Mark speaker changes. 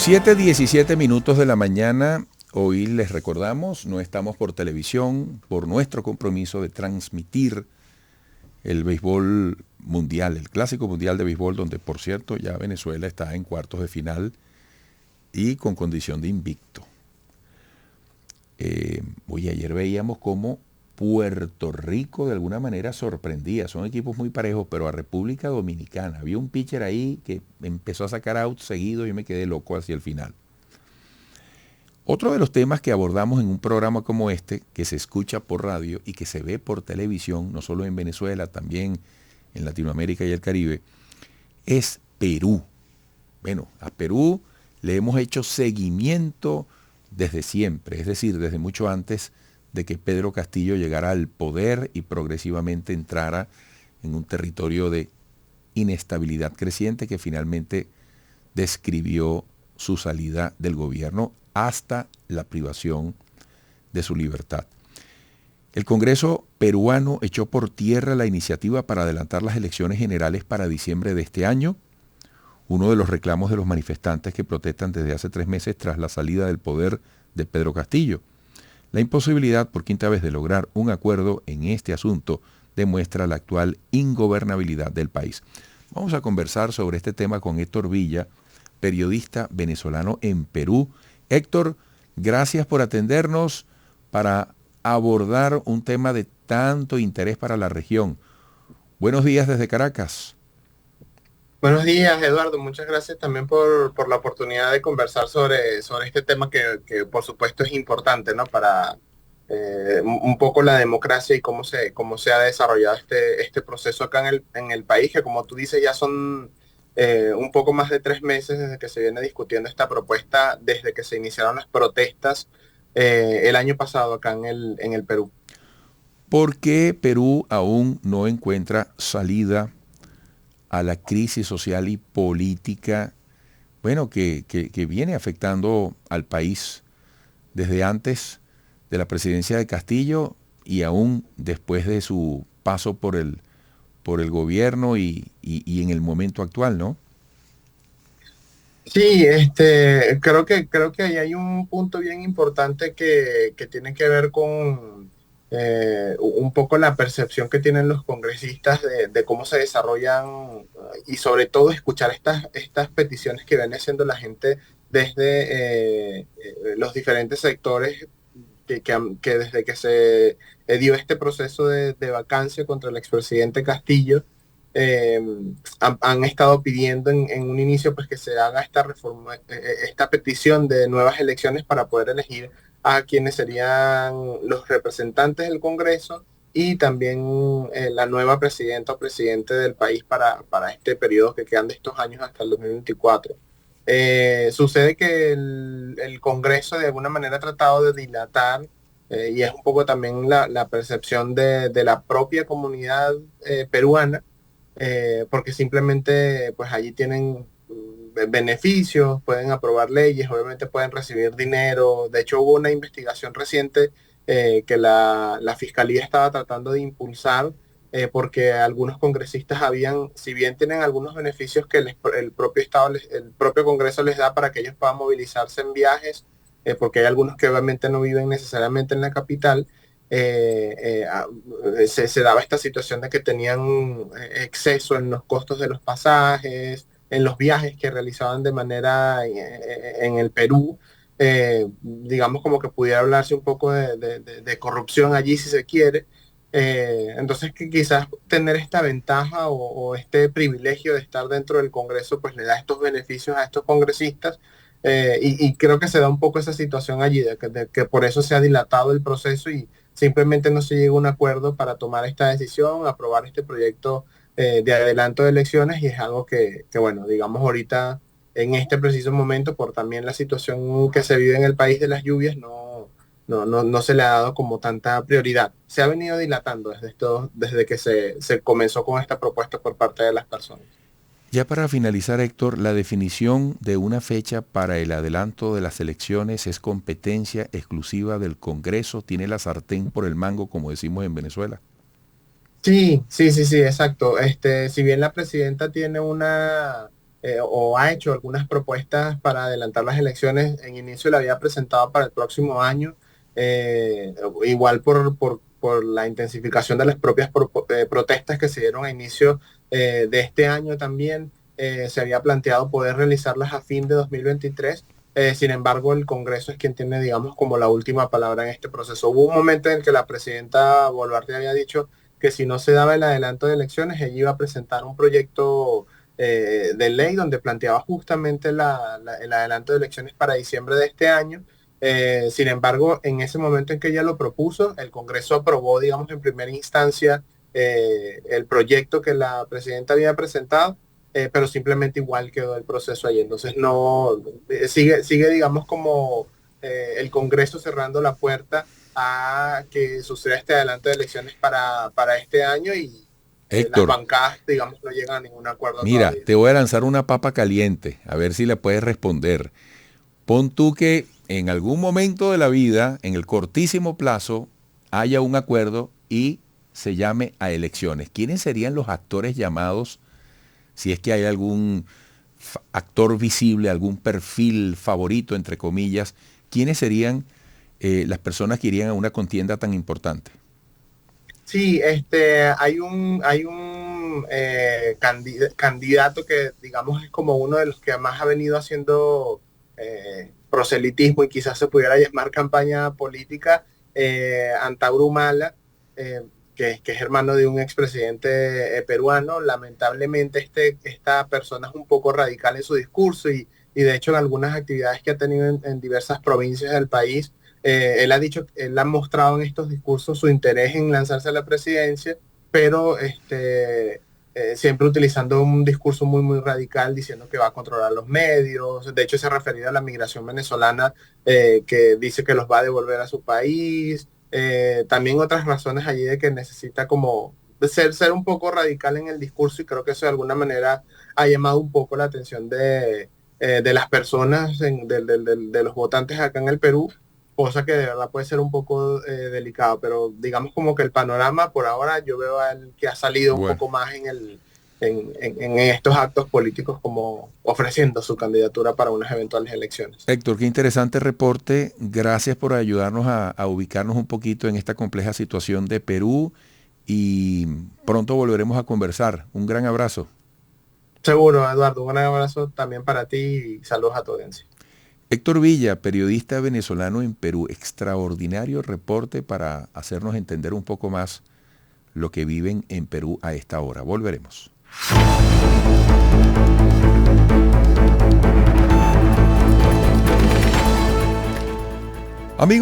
Speaker 1: 7:17 de la mañana. Hoy les recordamos, no estamos por televisión por nuestro compromiso de transmitir el béisbol mundial, el Clásico Mundial de Béisbol, donde por cierto ya Venezuela está en cuartos de final y con condición de invicto. Ayer veíamos cómo Puerto Rico de alguna manera sorprendía. Son equipos muy parejos, pero a República Dominicana había un pitcher ahí que empezó a sacar out seguido y yo me quedé loco hacia el final. Otro de los temas que abordamos en un programa como este, que se escucha por radio y que se ve por televisión, no solo en Venezuela, también en Latinoamérica y el Caribe, es Perú. Bueno, a Perú le hemos hecho seguimiento desde siempre, es decir, desde mucho antes de que Pedro Castillo llegara al poder y progresivamente entrara en un territorio de inestabilidad creciente que finalmente describió su salida del gobierno hasta la privación de su libertad. El Congreso peruano echó por tierra la iniciativa para adelantar las elecciones generales para diciembre de este año, uno de los reclamos de los manifestantes que protestan desde hace 3 meses tras la salida del poder de Pedro Castillo. La imposibilidad por quinta vez de lograr un acuerdo en este asunto demuestra la actual ingobernabilidad del país. Vamos a conversar sobre este tema con Héctor Villa, periodista venezolano en Perú. Héctor, gracias por atendernos para abordar un tema de tanto interés para la región. Buenos días desde Caracas.
Speaker 2: Buenos días, Eduardo. Muchas gracias también por la oportunidad de conversar sobre este tema que por supuesto es importante, ¿no? Para un poco la democracia y cómo se ha desarrollado este proceso acá en el país, que como tú dices ya son un poco más de 3 meses desde que se viene discutiendo esta propuesta, desde que se iniciaron las protestas el año pasado acá en el Perú.
Speaker 1: ¿Por qué Perú aún no encuentra salida a la crisis social y política, bueno, que viene afectando al país desde antes de la presidencia de Castillo y aún después de su paso por el gobierno y en el momento actual, ¿no?
Speaker 2: Sí, creo que ahí hay un punto bien importante que tiene que ver con un poco la percepción que tienen los congresistas de cómo se desarrollan y sobre todo escuchar estas peticiones que viene haciendo la gente desde los diferentes sectores que desde que se dio este proceso de vacancia contra el expresidente Castillo, eh, han estado pidiendo en un inicio pues que se haga esta reforma, esta petición de nuevas elecciones para poder elegir a quienes serían los representantes del Congreso y también la nueva presidenta o presidente del país para este periodo que quedan de estos años hasta el 2024. Sucede que el Congreso de alguna manera ha tratado de dilatar y es un poco también la percepción de la propia comunidad peruana, porque simplemente pues allí tienen beneficios, pueden aprobar leyes, obviamente pueden recibir dinero. De hecho hubo una investigación reciente que la Fiscalía estaba tratando de impulsar porque algunos congresistas habían, si bien tienen algunos beneficios que el propio Estado, el propio Congreso les da para que ellos puedan movilizarse en viajes, porque hay algunos que obviamente no viven necesariamente en la capital, eh, eh, a- se daba esta situación de que tenían exceso en los costos de los pasajes, en los viajes que realizaban de manera en el Perú. Digamos como que pudiera hablarse un poco de corrupción allí si se quiere. Entonces que quizás tener esta ventaja o este privilegio de estar dentro del Congreso pues le da estos beneficios a estos congresistas, y creo que se da un poco esa situación allí, de que por eso se ha dilatado el proceso y simplemente no se llega a un acuerdo para tomar esta decisión, aprobar este proyecto de adelanto de elecciones, y es algo bueno, digamos ahorita en este preciso momento por también la situación que se vive en el país de las lluvias no se le ha dado como tanta prioridad. Se ha venido dilatando desde que se comenzó con esta propuesta por parte de las personas.
Speaker 1: Ya para finalizar, Héctor, la definición de una fecha para el adelanto de las elecciones es competencia exclusiva del Congreso, tiene la sartén por el mango, como decimos en Venezuela.
Speaker 2: Sí, exacto. Si bien la presidenta tiene o ha hecho algunas propuestas para adelantar las elecciones. En inicio la había presentado para el próximo año, igual por la intensificación de las propias protestas que se dieron a inicio de este año también. Se había planteado poder realizarlas a fin de 2023. Sin embargo, el Congreso es quien tiene, digamos, como la última palabra en este proceso. Hubo un momento en el que la presidenta Boluarte había dicho que si no se daba el adelanto de elecciones, ella iba a presentar un proyecto de ley donde planteaba justamente el adelanto de elecciones para diciembre de este año. Sin embargo, en ese momento en que ella lo propuso, el Congreso aprobó, digamos, en primera instancia el proyecto que la presidenta había presentado, pero simplemente igual quedó el proceso ahí. Entonces no sigue, digamos, como el Congreso cerrando la puerta a que suceda este adelanto de elecciones para este año, y las
Speaker 1: Héctor,
Speaker 2: bancadas, digamos, no llegan a ningún acuerdo
Speaker 1: mira,
Speaker 2: todavía.
Speaker 1: te voy a lanzar una papa caliente, a ver si la puedes responder. Pon tú que en algún momento de la vida, en el cortísimo plazo, haya un acuerdo y se llame a elecciones. ¿Quiénes serían los actores llamados, si es que hay algún actor visible, algún perfil favorito, entre comillas? ¿Quiénes serían las personas que irían a una contienda tan importante?
Speaker 2: Sí, hay un candidato que, digamos, es como uno de los que más ha venido haciendo proselitismo y quizás se pudiera llamar campaña política, Antauro Humala, eh, que es hermano de un expresidente peruano. Lamentablemente esta persona es un poco radical en su discurso, y de hecho en algunas actividades que ha tenido en diversas provincias del país, él ha mostrado en estos discursos su interés en lanzarse a la presidencia, pero siempre utilizando un discurso muy radical, diciendo que va a controlar los medios. De hecho, se ha referido a la migración venezolana, que dice que los va a devolver a su país. También otras razones allí de que necesita como ser un poco radical en el discurso, y creo que eso de alguna manera ha llamado un poco la atención de las personas, de los votantes acá en el Perú, cosa que de verdad puede ser un poco delicado, pero digamos como que el panorama por ahora yo veo al que ha salido un
Speaker 1: Bueno,
Speaker 2: poco más en estos actos políticos, como ofreciendo su candidatura para unas eventuales elecciones.
Speaker 1: Héctor, qué interesante reporte. Gracias por ayudarnos a ubicarnos un poquito en esta compleja situación de Perú y pronto volveremos a conversar. Un gran abrazo.
Speaker 2: Seguro, Eduardo, un gran abrazo también para ti y saludos a tu audiencia.
Speaker 1: Héctor Villa, periodista venezolano en Perú. Extraordinario reporte para hacernos entender un poco más lo que viven en Perú a esta hora. Volveremos. Amigos,